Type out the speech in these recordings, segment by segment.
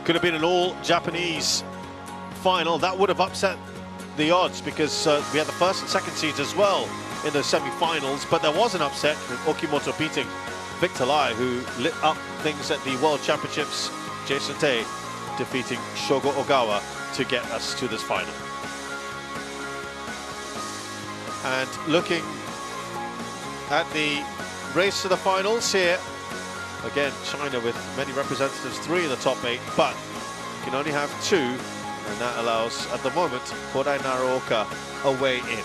Could have been an all-Japanese final. That would have upset the odds because we had the first and second seeds as well in the semi-finals, but there was an upset with Okimoto beating Victor Lai, who lit up things at the World Championships. Jason Tay defeating Shogo Ogawa to get us to this final. And looking at the race to the finals here, again, China with many representatives, 3 in the top 8, but you can only have 2, and that allows, at the moment, Kodai Naraoka a way in.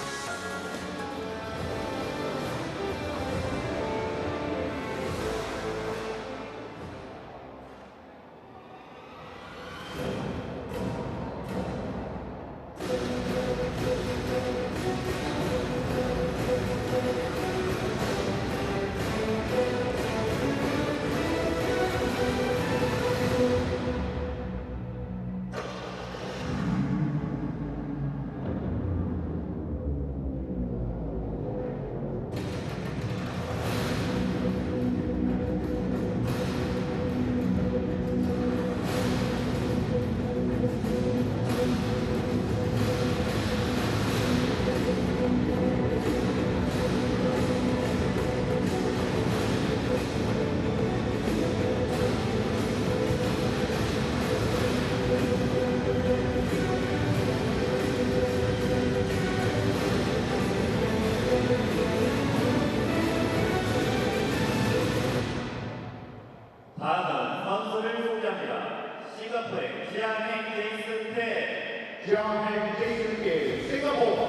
Jia Heng, Singapore.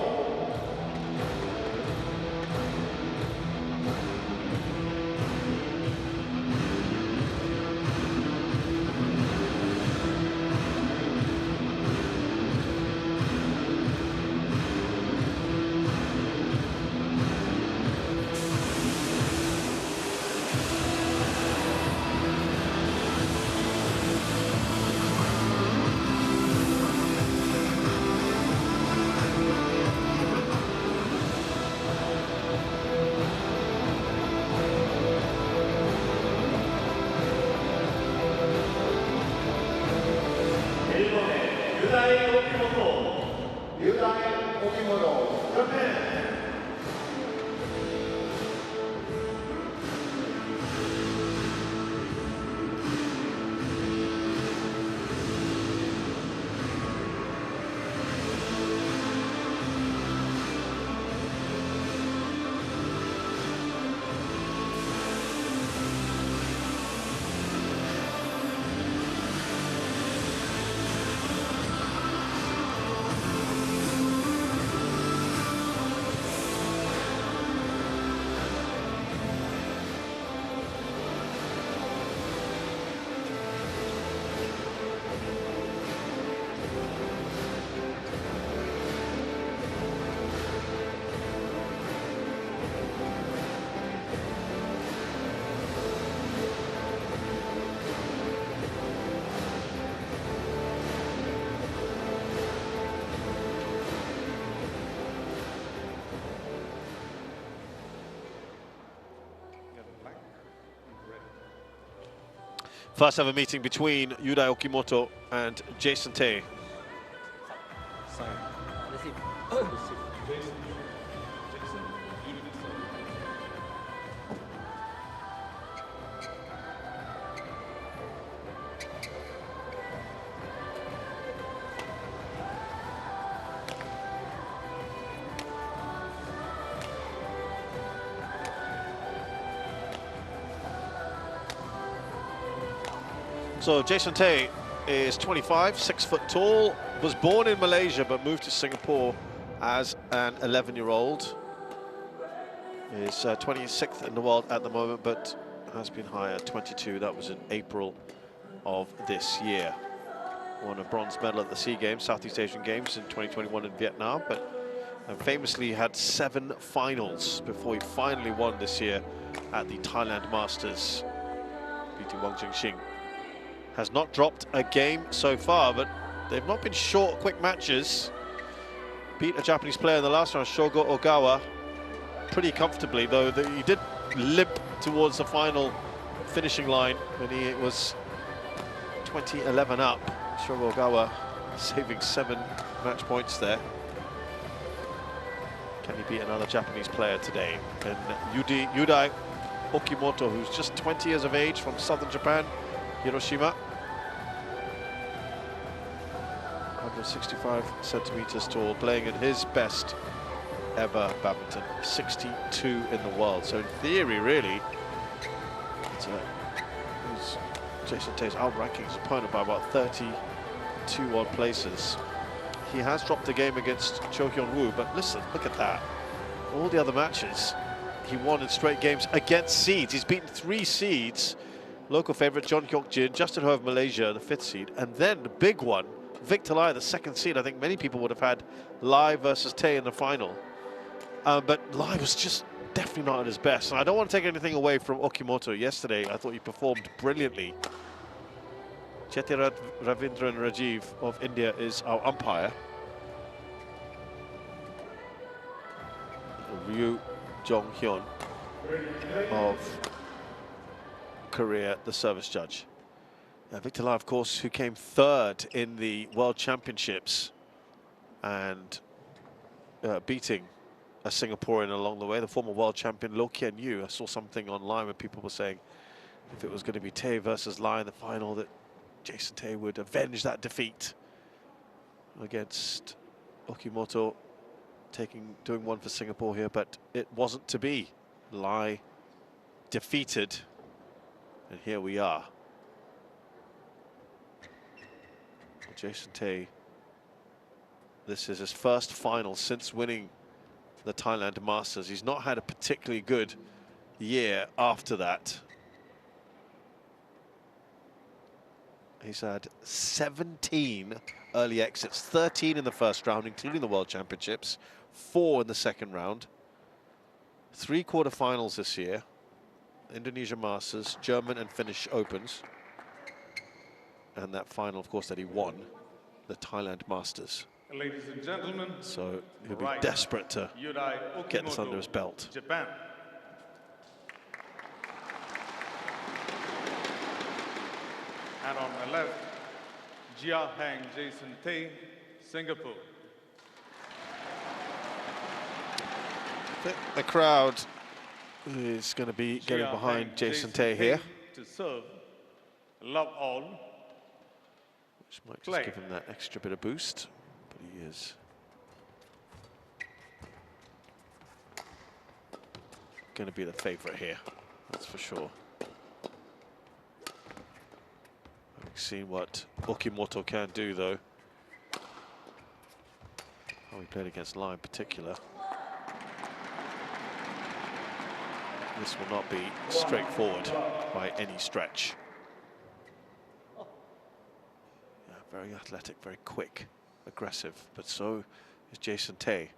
Yudai Okimoto, Japan. First ever meeting between Yudai Okimoto and Jason Tay. So Jason Tay is 25, 6 foot tall, was born in Malaysia but moved to Singapore as an 11-year-old. Is 26th in the world at the moment, but has been higher, 22. That was in April of this year. Won a bronze medal at the SEA Games, Southeast Asian Games in 2021 in Vietnam, but famously had 7 finals before he finally won this year at the Thailand Masters, beating Wang Jingxing. Has not dropped a game so far, but they've not been short, quick matches. Beat a Japanese player in the last round, Shogo Ogawa, pretty comfortably, though he did limp towards the final finishing line when he was 20-11 up. Shogo Ogawa saving 7 match points there. Can he beat another Japanese player today? And Yudai Okimoto, who's just 20 years of age from southern Japan, Hiroshima. 165 centimeters tall, playing in his best ever badminton, 62 in the world. So in theory, really, Jason Tei's outranking his opponent by about 32 odd places. He has dropped the game against Cho Hyun-woo, but listen, look at that. All the other matches he won in straight games against seeds. He's beaten 3 seeds. Local favourite John Hyuk-jin, Justin Ho of Malaysia, the 5th seed, and then the big one, Victor Lai, the 2nd seed. I think many people would have had Lai versus Tei in the final. But Lai was just definitely not at his best. And I don't want to take anything away from Okimoto. Yesterday, I thought he performed brilliantly. Chetirat Ravindran Rajiv of India is our umpire. Ryu Jong-hyun of Korea, the service judge. Victor Lai, of course, who came 3rd in the World Championships and beating a Singaporean along the way, the former world champion Loh Kien Yew. I saw something online where people were saying if it was going to be Tei versus Lai in the final, that Jason Tei would avenge that defeat against Okimoto, doing one for Singapore here, but it wasn't to be. Lai defeated, and here we are. Jason Tei, this is his first final since winning the Thailand Masters. He's not had a particularly good year after that. He's had 17 early exits, 13 in the first round, including the World Championships, 4 in the second round, 3 quarterfinals this year, Indonesia Masters, German and Finnish Opens, and that final, of course, that he won, the Thailand Masters. Ladies and gentlemen, so he'll be desperate to get this under his belt. Japan. And on the left, Jia Heng, Jason Tei, Singapore. I think the crowd is going to be getting behind Jason Tei here. To serve, love all. Which might just give him that extra bit of boost, but he is going to be the favourite here, that's for sure. We've seen what Okimoto can do, though. How he played against Lai in particular. This will not be straightforward by any stretch. Very athletic, very quick, aggressive, but so is Jason Tei,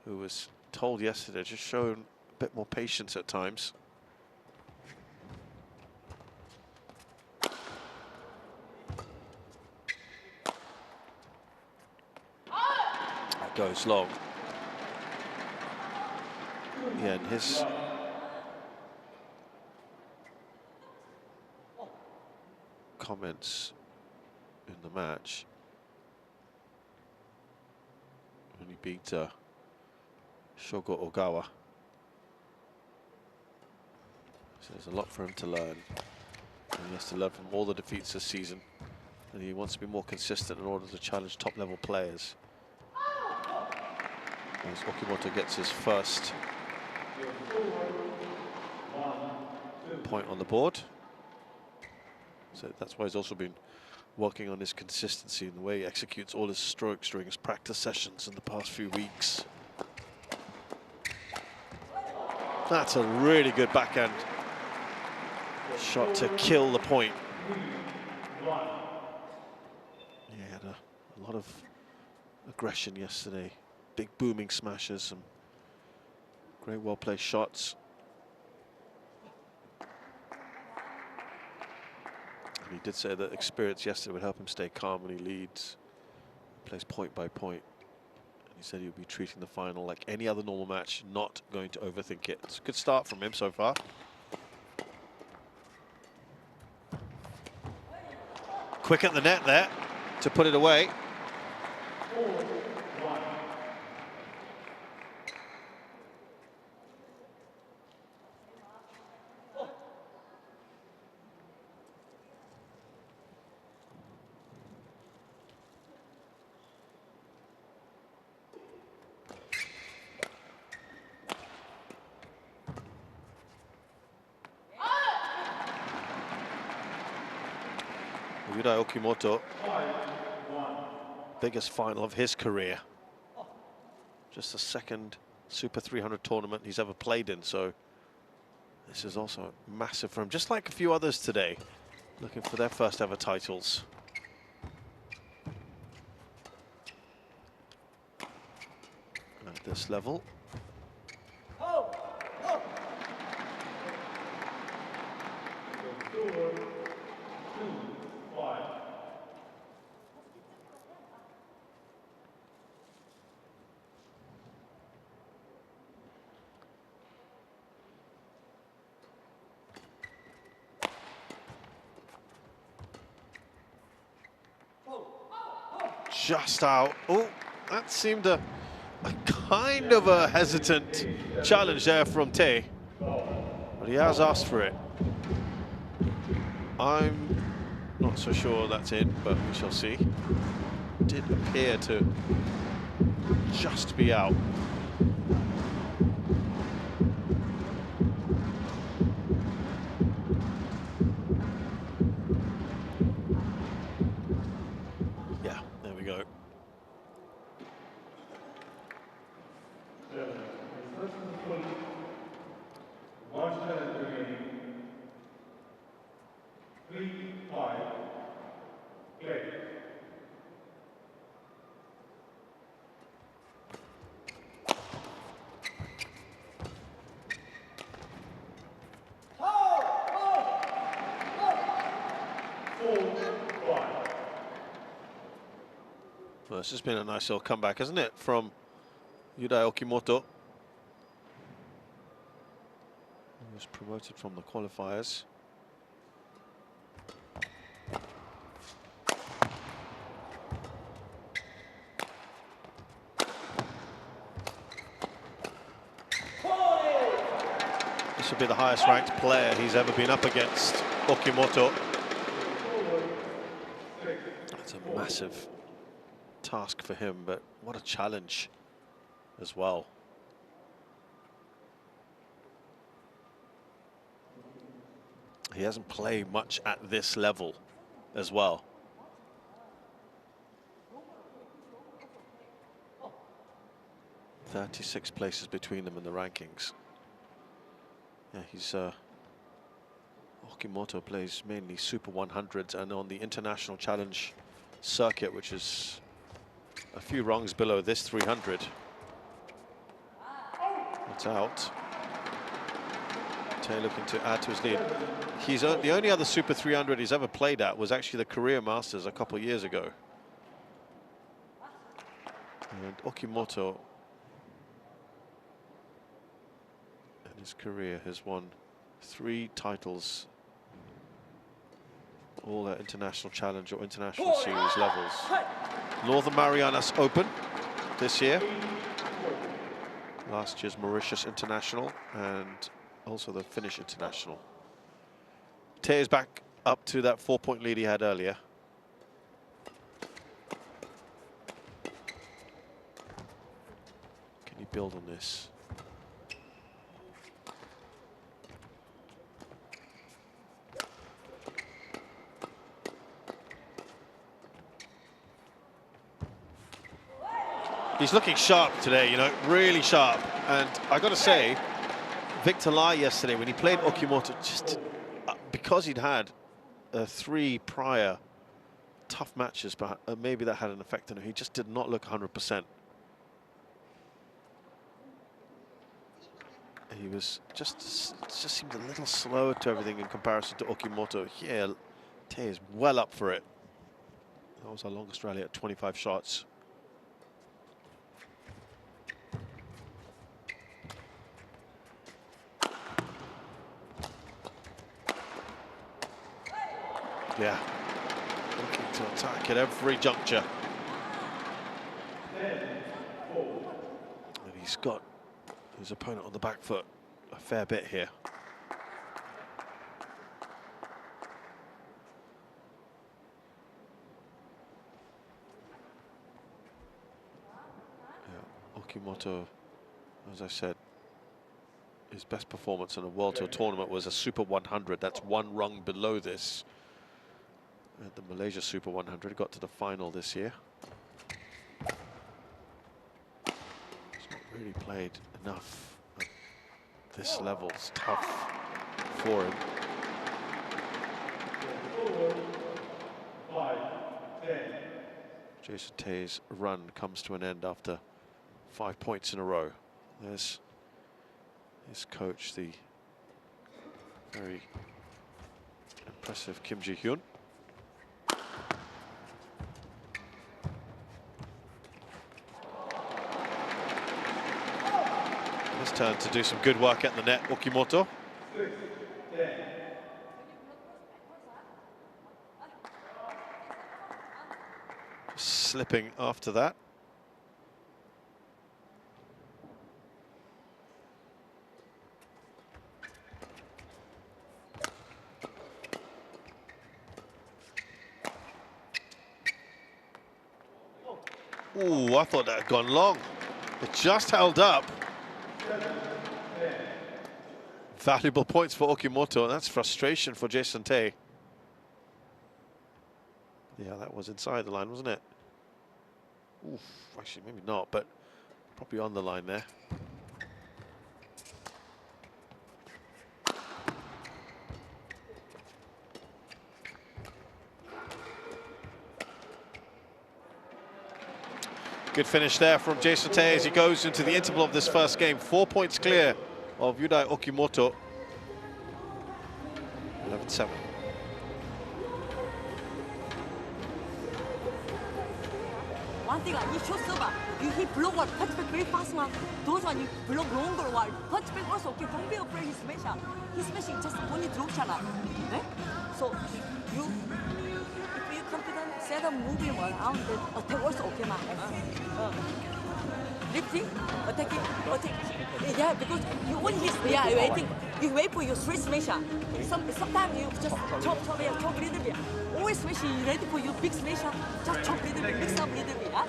who was told yesterday just shown a bit more patience at times. That goes long. Yeah, and his comments in the match when he beat Shogo Ogawa. So there's a lot for him to learn, and he has to learn from all the defeats this season, and he wants to be more consistent in order to challenge top-level players. As Okimoto gets his first point on the board, so that's why he's also been working on his consistency in the way he executes all his strokes during his practice sessions in the past few weeks. That's a really good backhand shot to kill the point. He had a lot of aggression yesterday. Big booming smashes, some great well-placed shots. He did say that experience yesterday would help him stay calm when he leads, plays point by point. And he said he would be treating the final like any other normal match, not going to overthink it. It's a good start from him so far. Quick at the net there to put it away. Yudai Okimoto, biggest final of his career. Just the second Super 300 tournament he's ever played in, so this is also massive for him. Just like a few others today, looking for their first ever titles. At this level. Just out. Oh, that seemed a kind of a hesitant challenge there from Tae, but he has asked for it. I'm not so sure that's in, but we shall see. Did appear to just be out. Yeah, there we go. Well, this has been a nice little comeback, hasn't it, from Yudai Okimoto. He was promoted from the qualifiers. This will be the highest ranked player he's ever been up against, Okimoto. That's a massive task for him, but what a challenge as well. He hasn't played much at this level as well. "36 places between them in the rankings." Yeah, he's Okimoto plays mainly Super 100s and on the International Challenge circuit, which is a few rungs below this 300. It's out. Tae looking to add to his lead. He's the only other Super 300 he's ever played at was actually the Korea Masters a couple of years ago. And Okimoto in his career has won 3 titles, all at International Challenge or International Series levels. Northern Marianas Open this year, last year's Mauritius International, and also the Finnish International. Tae is back up to that 4-point lead he had earlier. Can he build on this? He's looking sharp today, you know, really sharp. And I got to say, Victor Lai yesterday, when he played Okimoto, just because he'd had 3 prior tough matches, but maybe that had an effect on him. He just did not look 100%. He was just seemed a little slower to everything in comparison to Okimoto. Yeah, Tae is well up for it. That was our longest rally at 25 shots. Yeah, looking to attack at every juncture. And he's got his opponent on the back foot a fair bit here. Yeah, Okimoto, as I said, his best performance in a World Tour tournament was a Super 100. That's one rung below this. At the Malaysia Super 100, got to the final this year. He's not really played enough at this level. It's tough for him. Jason Tay's run comes to an end after 5 points in a row. There's his coach, the very impressive Kim Ji-hyun. His turn to do some good work at the net, Okimoto. Just slipping after that. Ooh, I thought that had gone long. It just held up. Valuable points for Okimoto, and that's frustration for Jason Tay. Yeah, that was inside the line, wasn't it? Oof, actually, maybe not, but probably on the line there. Good finish there from Jason Tay as he goes into the interval of this first game. 4 points clear of Yudai Okimoto. 11-7. One thing, you show server, you hit block or punch back very fast one. Those one you block longer one. Punch back also okay. Don't be afraid his smash. His smashing just only 들어오잖아. 네? So you, if you confident, set up moving around, then attack also okay ma. Lifting, attacking, attack. Yeah, because you only hit. Yeah, waiting. You wait for your straight smasher. Sometimes you just chop a little bit. Always smash, you ready for your big smasher. Just chop a little bit, mix up a little bit. Huh?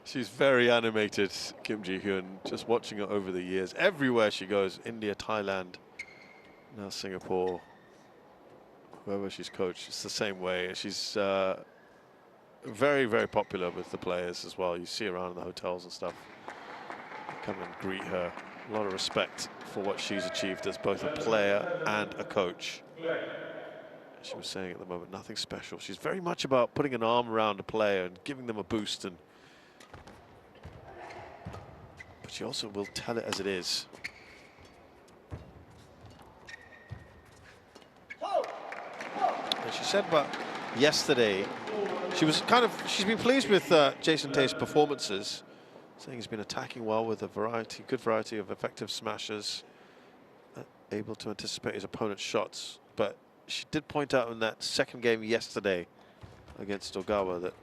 She's very animated, Kim Ji-hyun, just watching her over the years. Everywhere she goes, India, Thailand, now Singapore, wherever she's coached, it's the same way. She's very, very popular with the players as well. You see her around in the hotels and stuff. Come and greet her. A lot of respect for what she's achieved as both a player and a coach. She was saying at the moment, nothing special. She's very much about putting an arm around a player and giving them a boost, and but she also will tell it as it is. And she said about yesterday, she's been pleased with Jason Tay's performances, saying he's been attacking well with a good variety of effective smashes, able to anticipate his opponent's shots. But she did point out in that second game yesterday against Ogawa that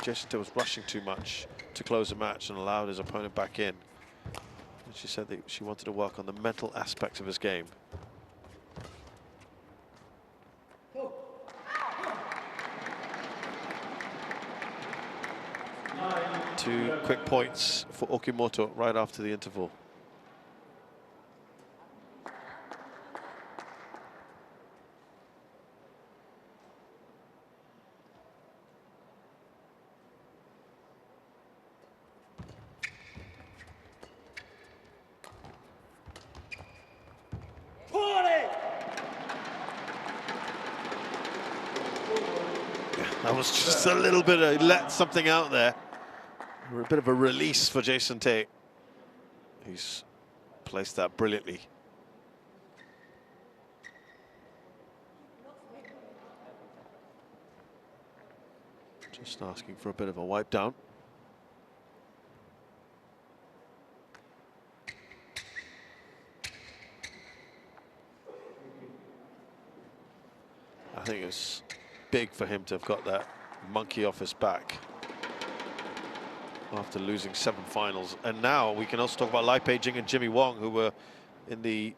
Jason Tay was rushing too much to close the match and allowed his opponent back in. And she said that she wanted to work on the mental aspect of his game. Two quick points for Okimoto right after the interval. That was just a little bit of let something out there. A bit of a release for Jason Tay. He's placed that brilliantly. Just asking for a bit of a wipe down. I think it's big for him to have got that monkey off his back after losing 7 finals. And now we can also talk about Lai Pei-jing and Jimmy Wong, who were in the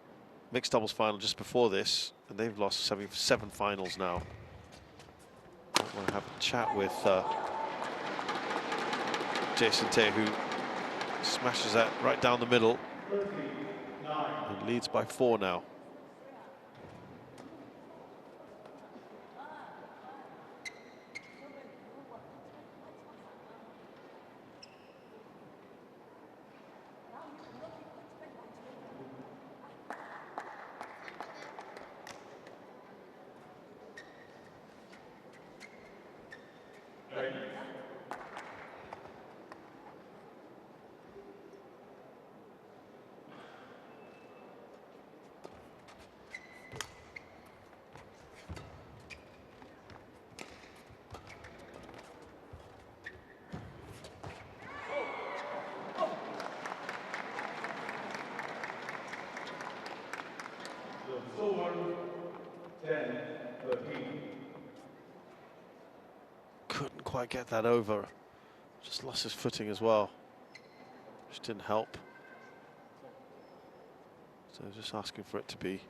mixed doubles final just before this, and they've lost 7 finals now. I'm going to have a chat with Jason Tay, who smashes that right down the middle and leads by 4 now. Couldn't quite get that over. Just lost his footing as well. Just didn't help. So just asking for it to be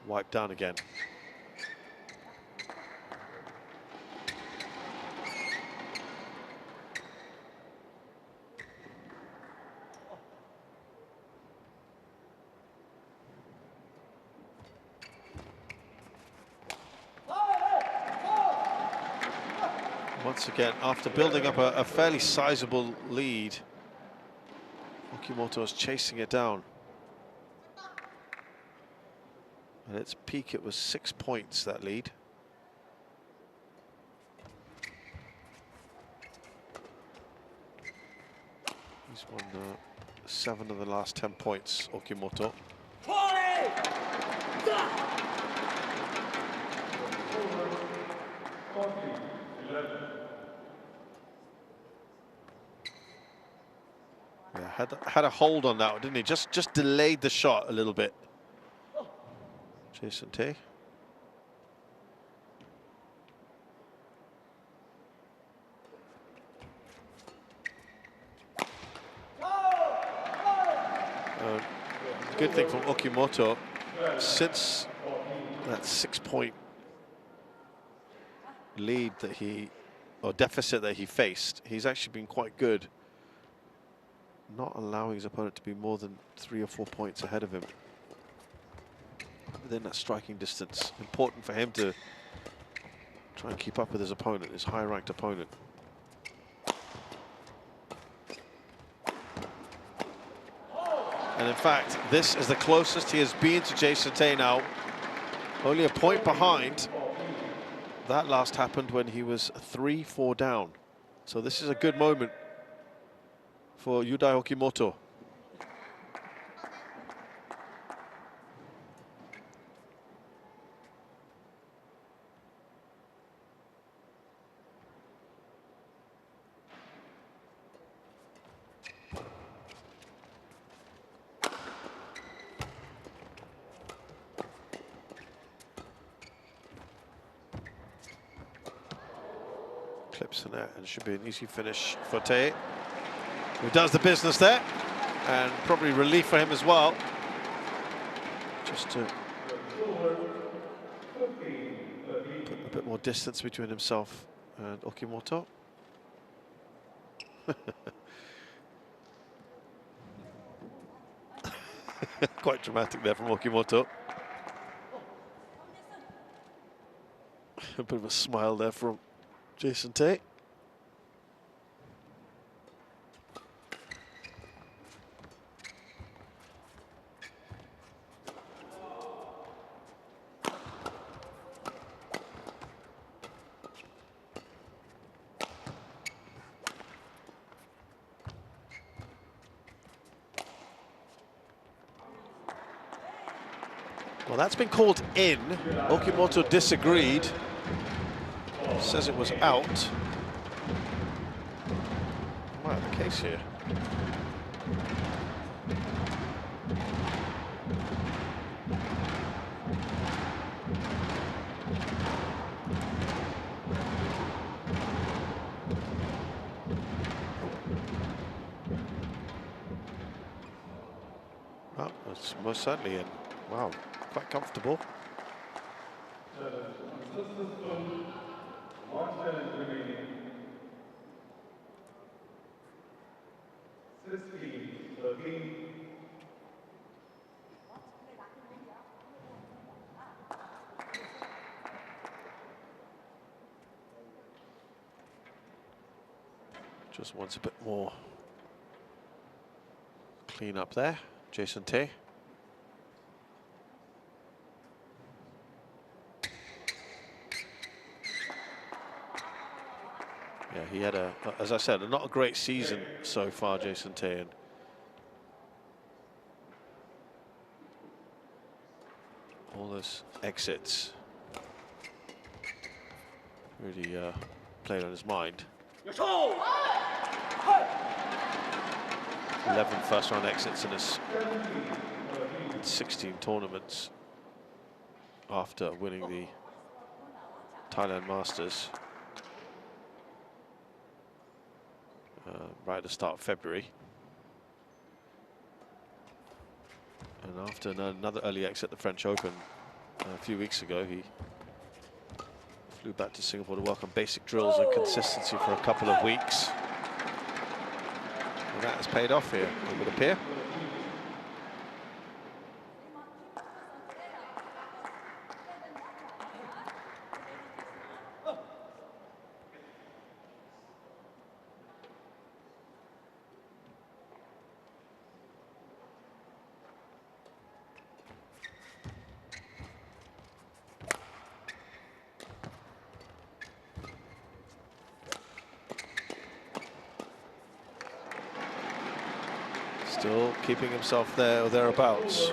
wiped down again. Once again, after building up a fairly sizable lead, Okimoto is chasing it down. At its peak, it was 6 points, that lead. He's won 7 of the last 10 points, Okimoto. Yeah, had a hold on that one, didn't he? Just delayed the shot a little bit. Jason Tay. Good thing from Okimoto, since that 6-point lead that or deficit that he faced, he's actually been quite good, not allowing his opponent to be more than 3 or 4 points ahead of him within that striking distance. Important for him to try and keep up with his opponent, his high-ranked opponent. And in fact, this is the closest he has been to Jason Tay now. Only a point behind. That last happened when he was 3-4 down. So this is a good moment for Yudai Okimoto. Clips in there, and it should be an easy finish for Tay, who does the business there, and probably relief for him as well, just to put a bit more distance between himself and Okimoto. Quite dramatic there from Okimoto. A bit of a smile there from Jason Tay. Well, that's been called in. Okimoto disagreed. Says it was out. Might have a case here. he's most certainly in. Wow, quite comfortable. Just wants a bit more clean up there, Jason Tay. Yeah, he had as I said, not a great season so far, Jason Tay. And all those exits really played on his mind. 11 first-round exits in his 16 tournaments after winning the Thailand Masters right at the start of February. And after another early exit at the French Open a few weeks ago, he flew back to Singapore to work on basic drills and consistency for a couple of weeks. And that has paid off here, it would appear. Still keeping himself there or thereabouts.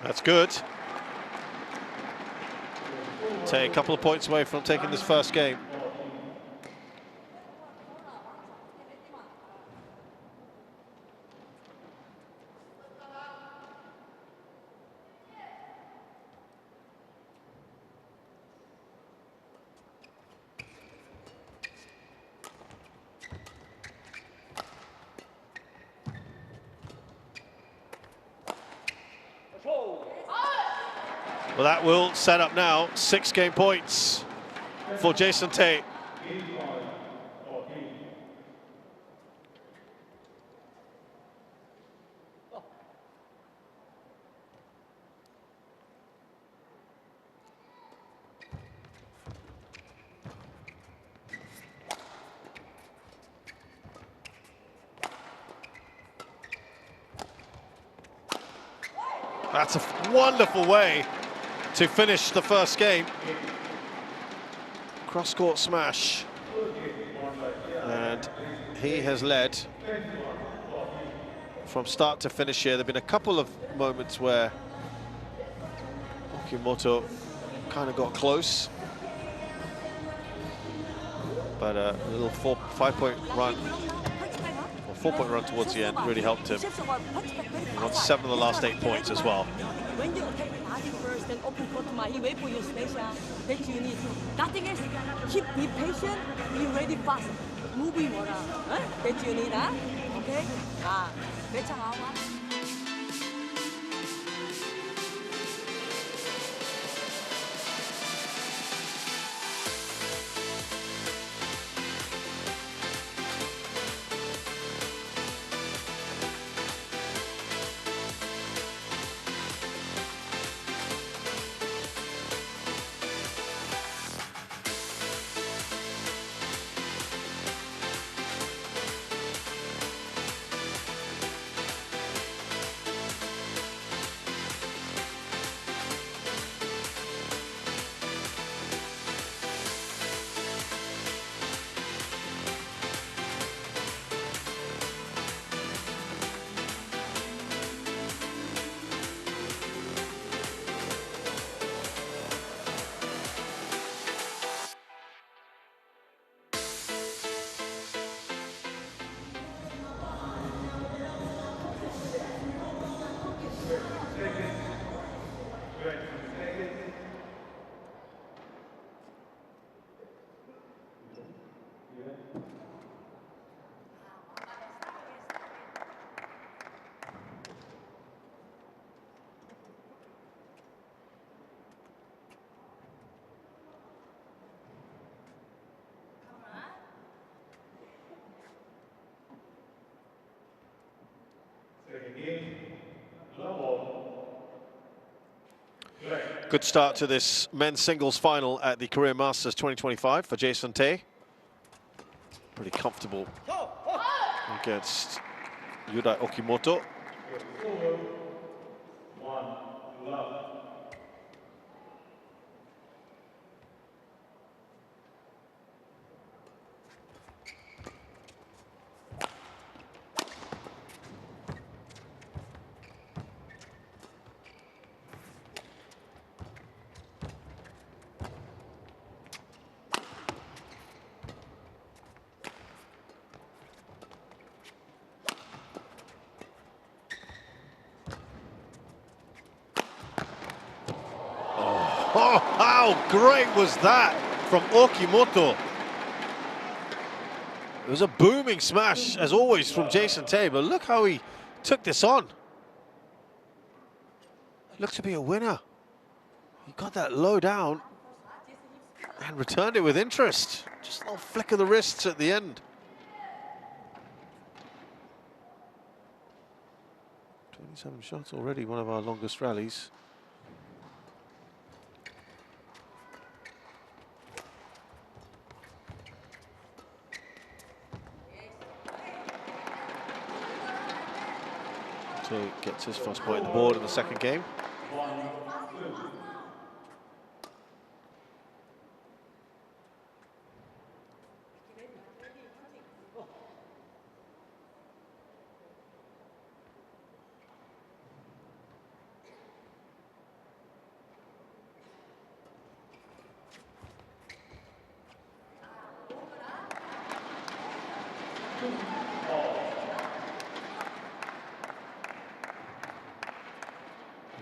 That's good. Take a couple of points away from taking this first game. Well, that will set up now 6 game points for Jason Tay. That's a wonderful way to finish the first game. Cross-court smash. And he has led from start to finish here. There have been a couple of moments where Okimoto kind of got close. But a little 5-point run, or 4-point run towards the end really helped him. He won 7 of the last 8 points as well. When you attack the body first and open court, he wait for your special that you need. Nothing else. Be patient, be ready fast. Moving on, that you need, okay? 괜찮아. Good start to this men's singles final at the Korea Masters 2025 for Jason Tae. Pretty comfortable against Yudai Okimoto. Oh, how great was that from Okimoto? It was a booming smash, as always, from Jason Tae, but look how he took this on. Looked to be a winner. He got that low down and returned it with interest. Just a little flick of the wrists at the end. 27 shots already, one of our longest rallies. So gets his first point on the board in the second game.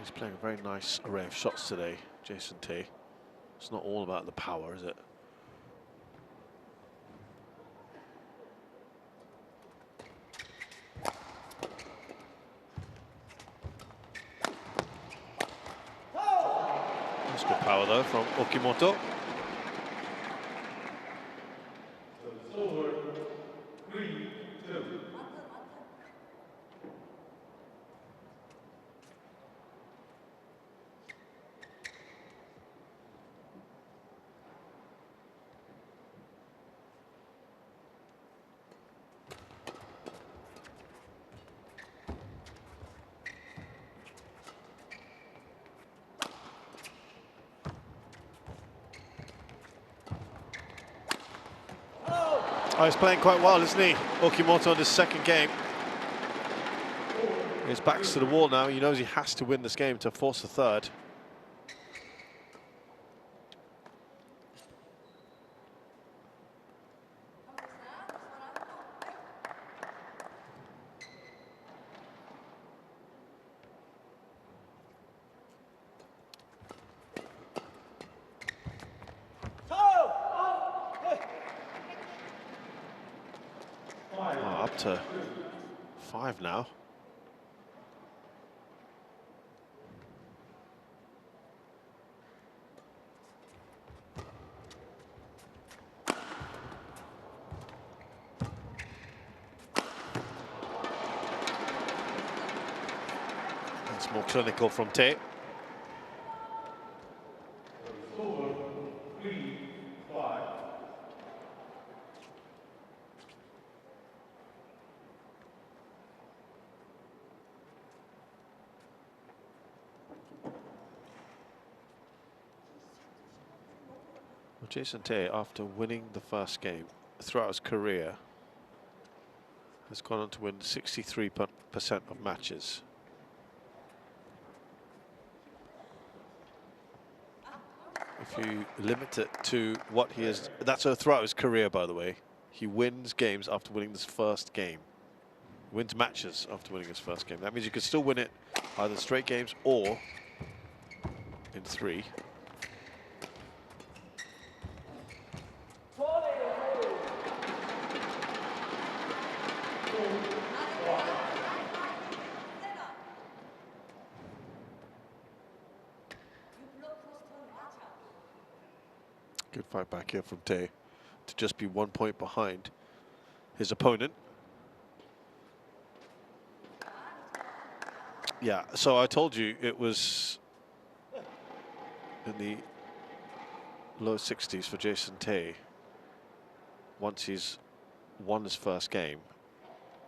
He's playing a very nice array of shots today, Jason Tae. It's not all about the power, is it? That's good power though from Okimoto. Oh, he's playing quite well, isn't he? Okimoto in his second game. His back's to the wall now. He knows he has to win this game to force the third. Oh, up to 5 now. It's more clinical from Tae. Jason Tae, after winning the first game throughout his career, has gone on to win 63% of matches. If you limit it to what he has, that's throughout his career, by the way. He wins games after winning this first game. Wins matches after winning his first game. That means you could still win it either straight games or in 3. Good fight back here from Tae to just be 1 point behind his opponent. Yeah, so I told you it was in the low 60s for Jason Tay. Once he's won his first game,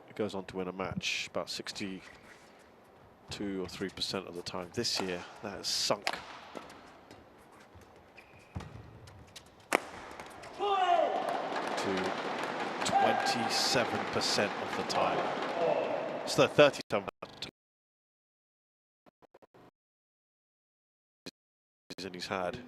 he goes on to win a match about 62 or 3% of the time. This year, that has sunk. To 27% of the time. It's the 37 season he's had.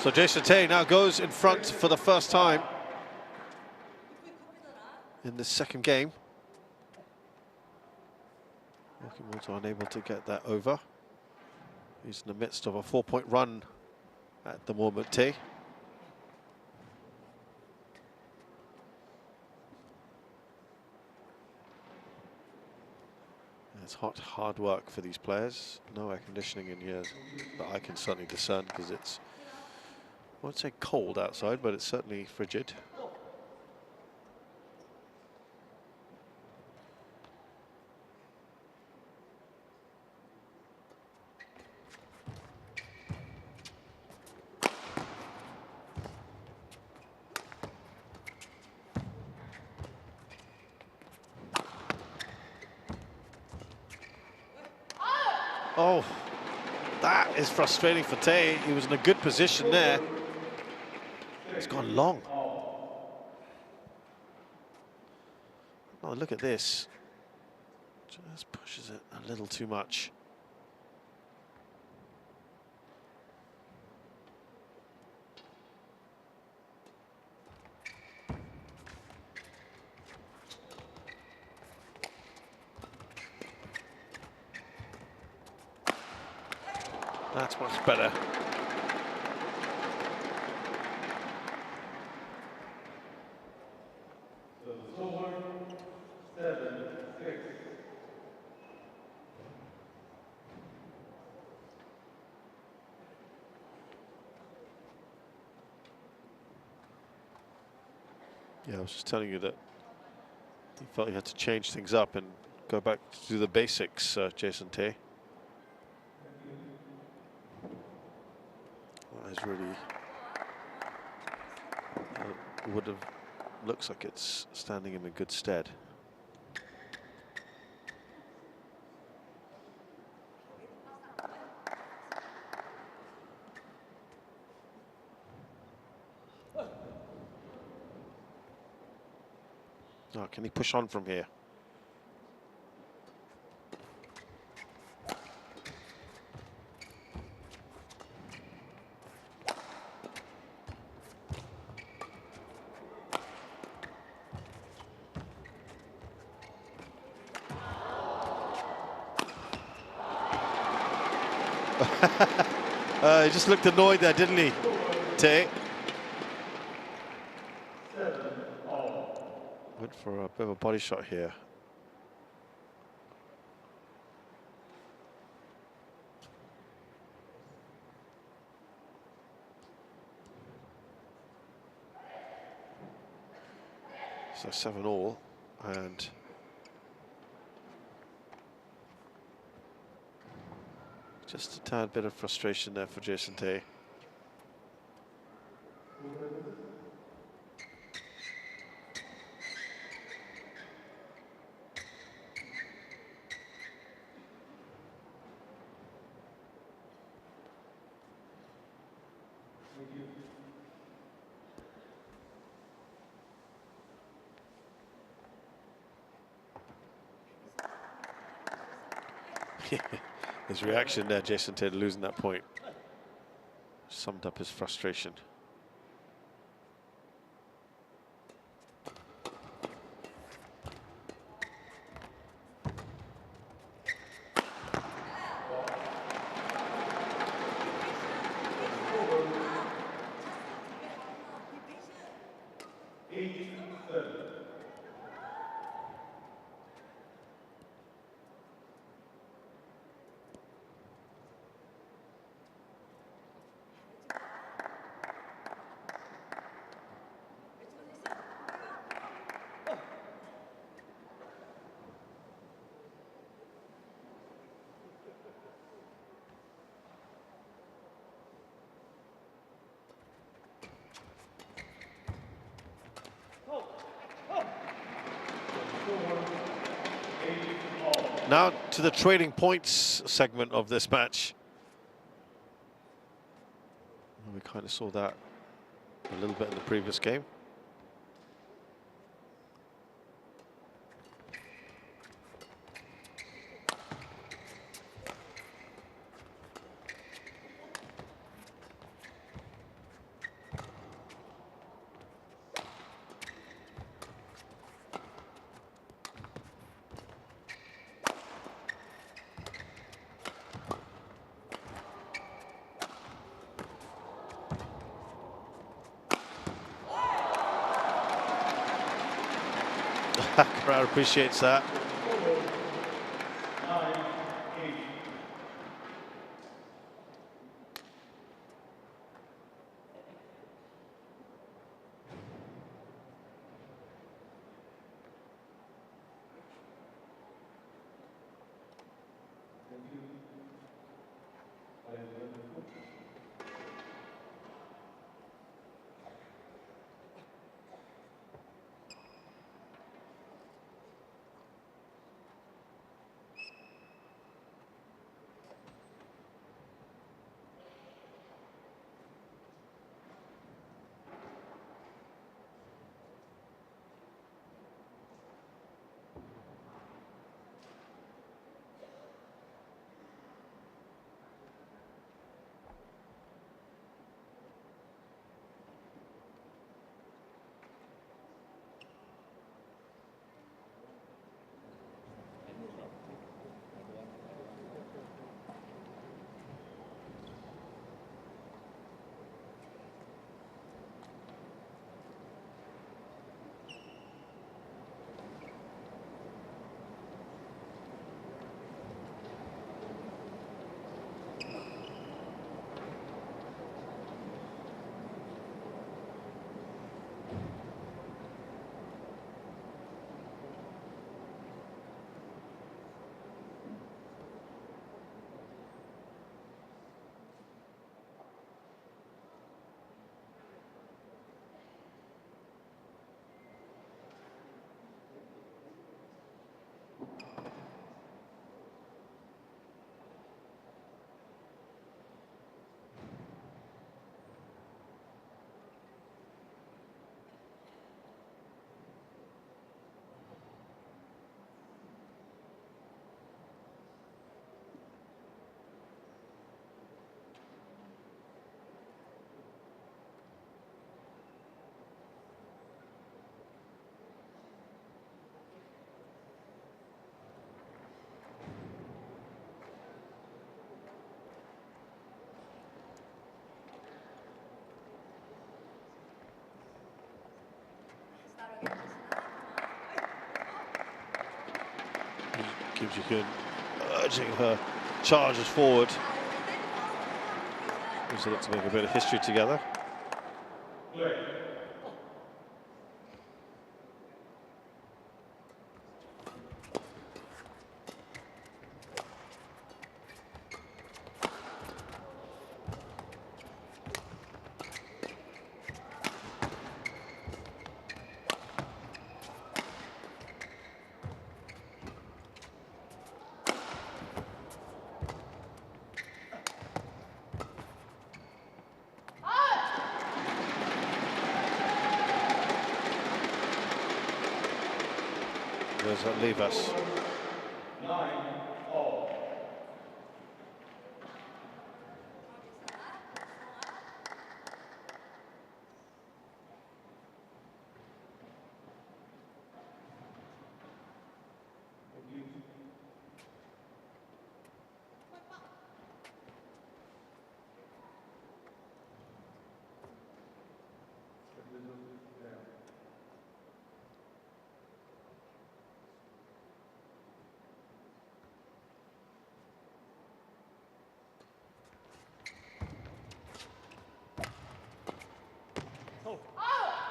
So Jason Tay now goes in front for the first time in the second game. Okimoto unable to get that over. He's in the midst of a 4-point run at the moment, Tay. It's hard work for these players. No air conditioning in here that I can certainly discern, because it's, I won't say cold outside, but it's certainly frigid. Oh, that is frustrating for Tay. He was in a good position there. It's gone long. Oh, look at this. Just pushes it a little too much. That's much better. Yeah, I was just telling you that he felt he had to change things up and go back to do the basics, Jason Tay. That is really, looks like it's standing him in good stead. Oh, can he push on from here? He just looked annoyed there, didn't he, Tay? Went for a bit of a body shot here. So 7-all, and just a tad bit of frustration there for Jason Tay. His reaction there, Jason Tay, losing that point. summed up his frustration. Now to the trading points segment of this match. We kind of saw that a little bit in the previous game. Crowd appreciates that. Kim Ji-Hyun urging her charges forward. They look to make a bit of history together. Where does that leave us? 9-all.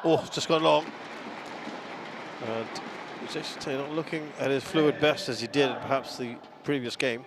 Oh, just gone long. And Jason Tay not looking at his fluid best as he did in perhaps the previous game.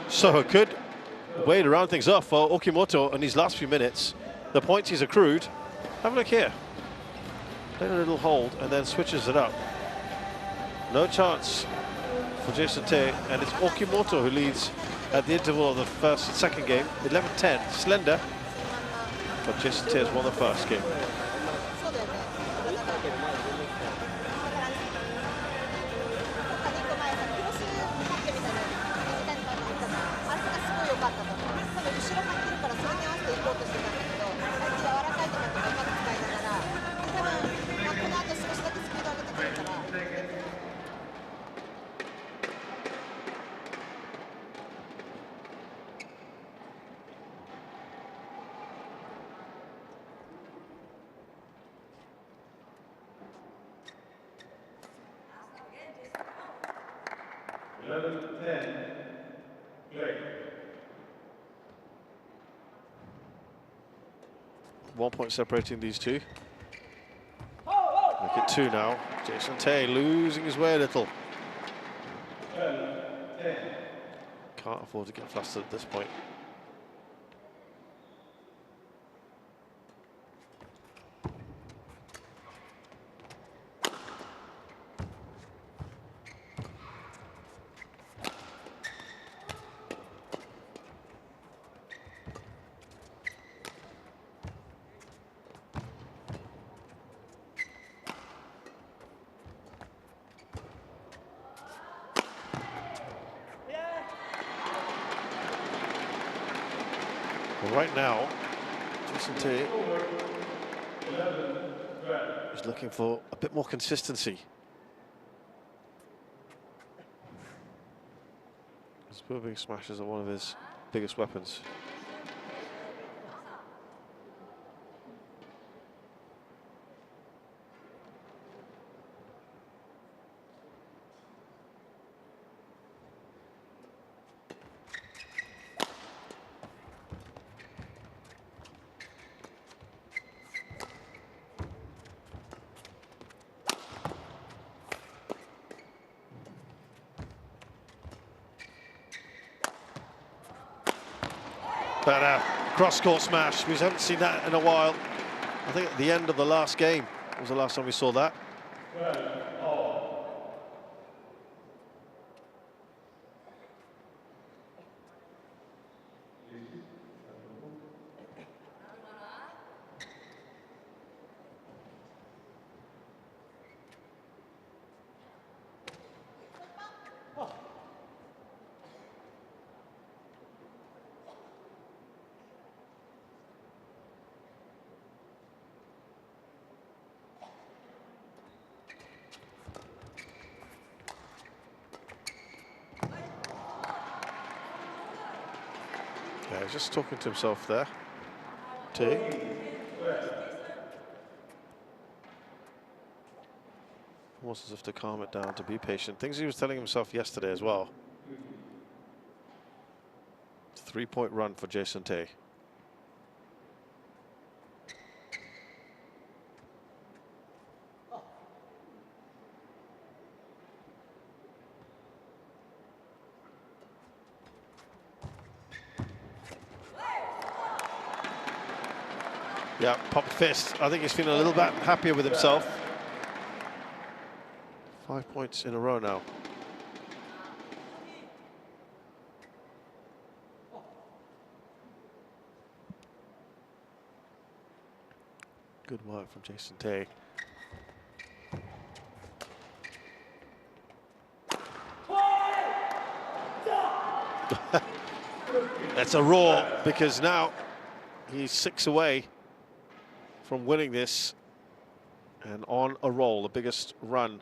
So a good way to round things off for Okimoto in these last few minutes. The points he's accrued. Have a look here. Played a little hold and then switches it up. No chance for Jason Tay, and it's Okimoto who leads at the interval of the second game, 11-10, slender. But Jason Tay has won the first game. One point separating these two. Look at two now. Jason Tay losing his way a little. Can't afford to get flustered at this point. Right now, Jason Tay is looking for a bit more consistency. His moving smashes are one of his biggest weapons. But cross-court smash, we haven't seen that in a while. I think at the end of the last game was the last time we saw that. Yeah, he's just talking to himself there. T. Almost as if to calm it down, to be patient. Things he was telling himself yesterday as well. 3-point run for Jason Tay. Yeah, popped fist. I think he's feeling a little bit happier with himself. 5 points in a row now. Good work from Jason Tay. That's a roar, because now he's 6 away from winning this and on a roll, the biggest run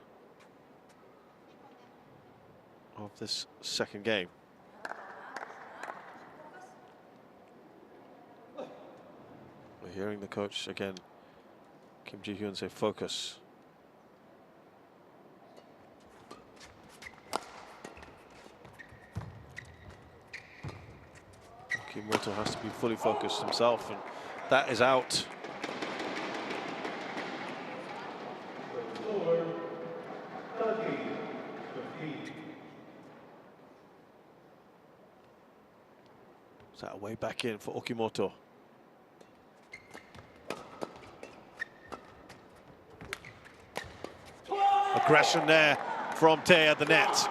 of this second game. We're hearing the coach again, Kim Ji-hyun, say focus. Okimoto has to be fully focused himself, and that is out. Is that way back in for Okimoto? Aggression there from Tay at the net.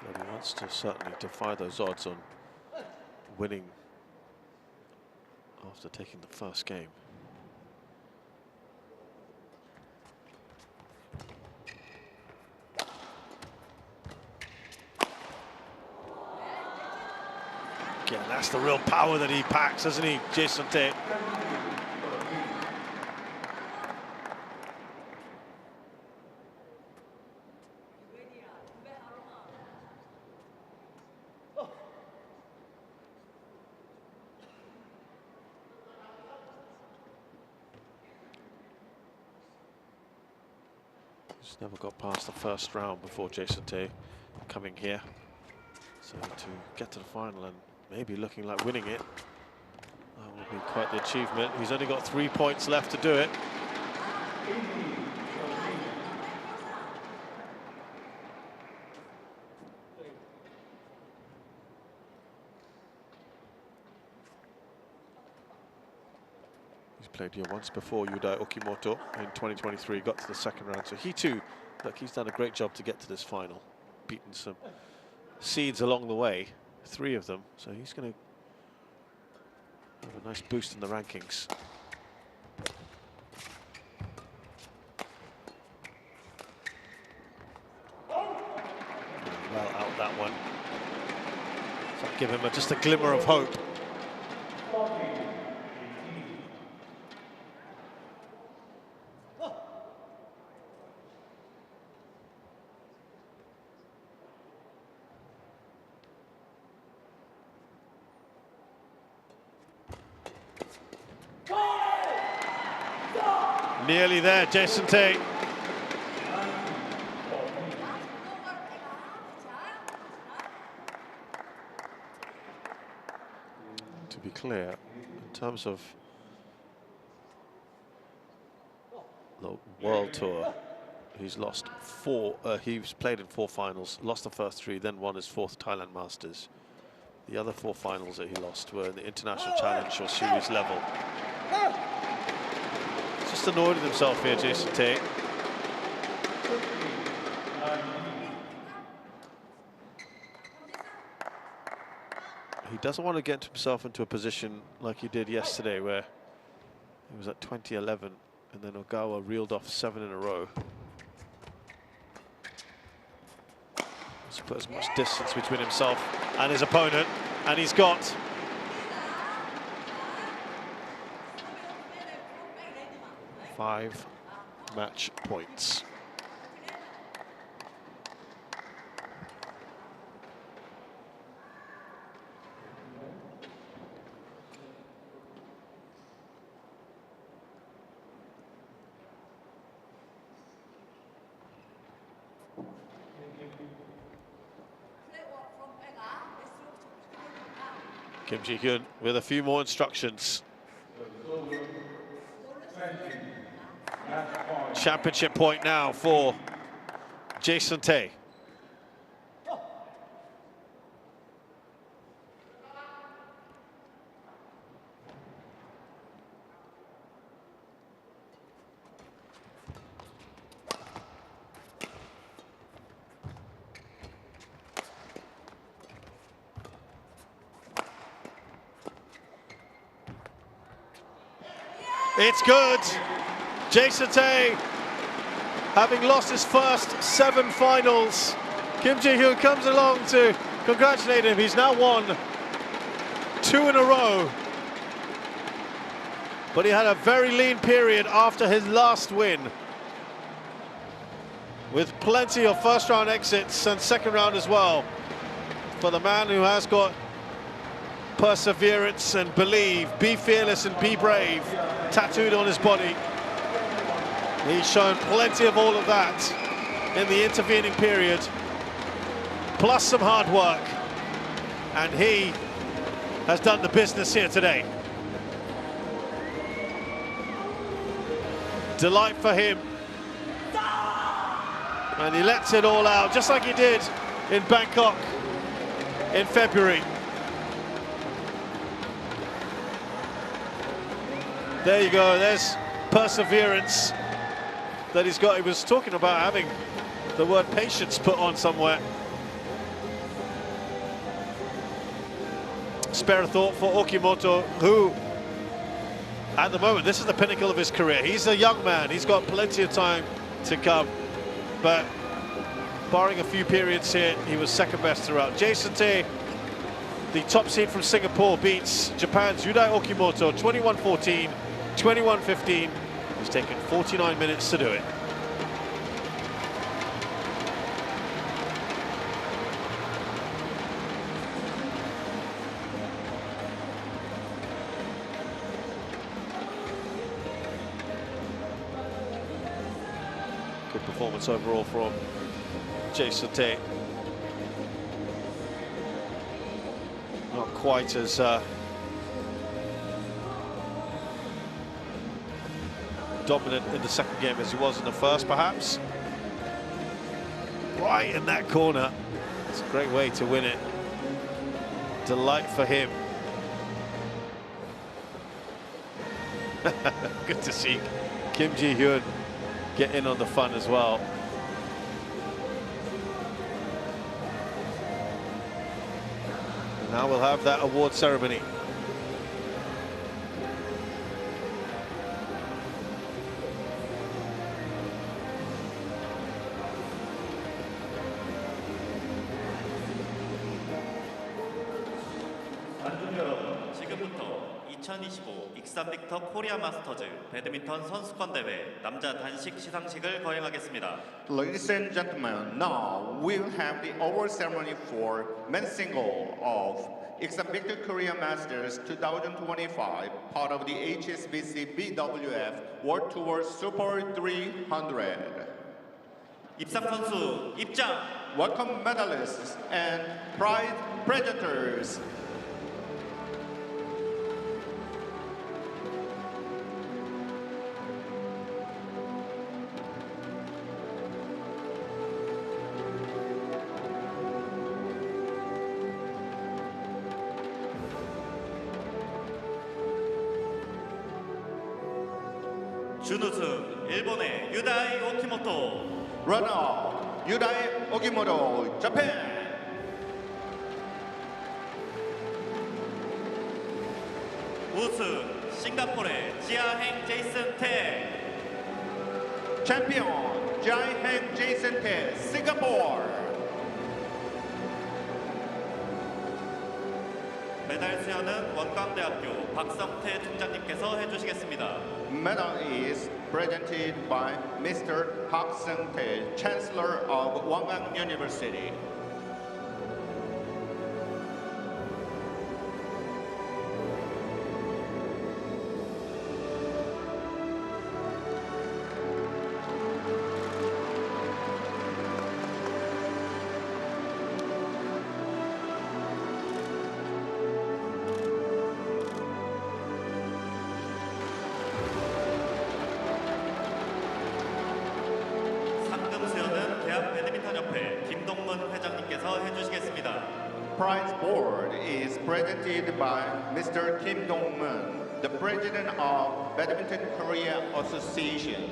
But he wants to certainly defy those odds on winning after taking the first game. Again, that's the real power that he packs, doesn't he, Jason Tay? He's never got past the first round before, Jason Tay, coming here. So to get to the final and maybe looking like winning it, that will be quite the achievement. He's only got 3 points left to do it. He's played here once before, Yudai Okimoto, in 2023, got to the second round. So he too, look, he's done a great job to get to this final, beaten some seeds along the way, 3 of them. So he's going to have a nice boost in the rankings. Well out that one. So give him just a glimmer of hope. Nearly there, Jason Tay. To be clear, in terms of the World Tour, he's lost 4, he's played in 4 finals, lost the first 3, then won his 4th Thailand Masters. The other 4 finals that he lost were in the International Challenge or Series level. Just annoyed with himself here, Jason Tay. He doesn't want to get himself into a position like he did yesterday, where he was at 20-11 and then Ogawa reeled off 7 in a row. Let's put as much distance between himself and his opponent, and he's got five match points. Kim Ji-hyun with a few more instructions. Championship point now for Jason Tay. It's good. Jason Tae, having lost his first 7 finals, Kim Ji-hyun comes along to congratulate him. He's now won 2 in a row. But he had a very lean period after his last win, with plenty of first-round exits and second round as well, for the man who has got perseverance and believe, be fearless and be brave tattooed on his body. He's shown plenty of all of that in the intervening period, plus some hard work, and he has done the business here today. Delight for him. And he lets it all out, just like he did in Bangkok in February. There you go, there's perseverance that he's got. He was talking about having the word patience put on somewhere. Spare a thought for Okimoto, who at the moment, this is the pinnacle of his career. He's a young man, he's got plenty of time to come, but barring a few periods here, he was second best throughout. Jason Tae, the top seed from Singapore, beats Japan's Yudai Okimoto 21-14, 21-15. It's taken 49 minutes to do it. Good performance overall from Jason Tae. Not quite as dominant in the second game as he was in the first, perhaps. Right in that corner. It's a great way to win it. Delight for him. Good to see Kim Ji-hyun get in on the fun as well. And now we'll have that award ceremony. 지금부터 2025 익산 빅터 코리아 마스터즈 배드민턴 선수권 대회 남자 단식 시상식을 거행하겠습니다. Ladies and gentlemen, now we'll have the award ceremony for men's single of IKSAN Victor Korea Masters 2025, part of the HSBC BWF World Tour Super 300. 입상 선수 입장! Welcome medalists and prize predators. 준우승 일본의 유다이 오키모토. Runner, Yudai Okimoto, Japan. 우승 싱가포르의 지아행 제이슨 태. Champion, Jia Heng Jason Tae, Singapore. 메달 수여는 원광대학교 박성태 총장님께서 해주시겠습니다. Medal is presented by Mr. Park Seung-tae, Chancellor of Wonkwang University. Prize board is presented by Mr. Kim Dong-mun, the President of Badminton Korea Association.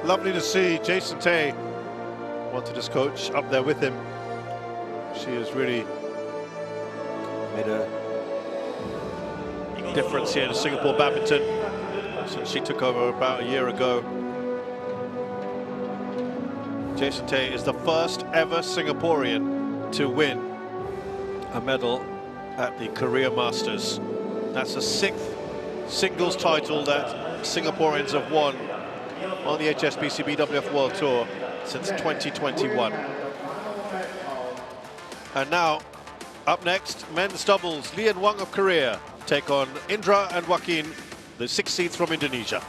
lovely to see Jason Tay wanted his coach up there with him. She has really made a difference here in Singapore badminton since she took over about a year ago. Jason Tay is the first ever Singaporean to win a medal at the Korea Masters. That's the 6th singles title that Singaporeans have won on the HSBC BWF World Tour since 2021. And now, up next, men's doubles. Lee and Wang of Korea take on Indra and Joaquin, the 6th seeds from Indonesia.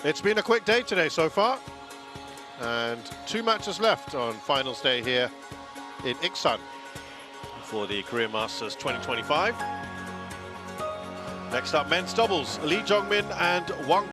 It's been a quick day today so far, and 2 matches left on finals day here in IKSAN for the Korea Masters 2025. Next up, men's doubles, Lee Jongmin and Wang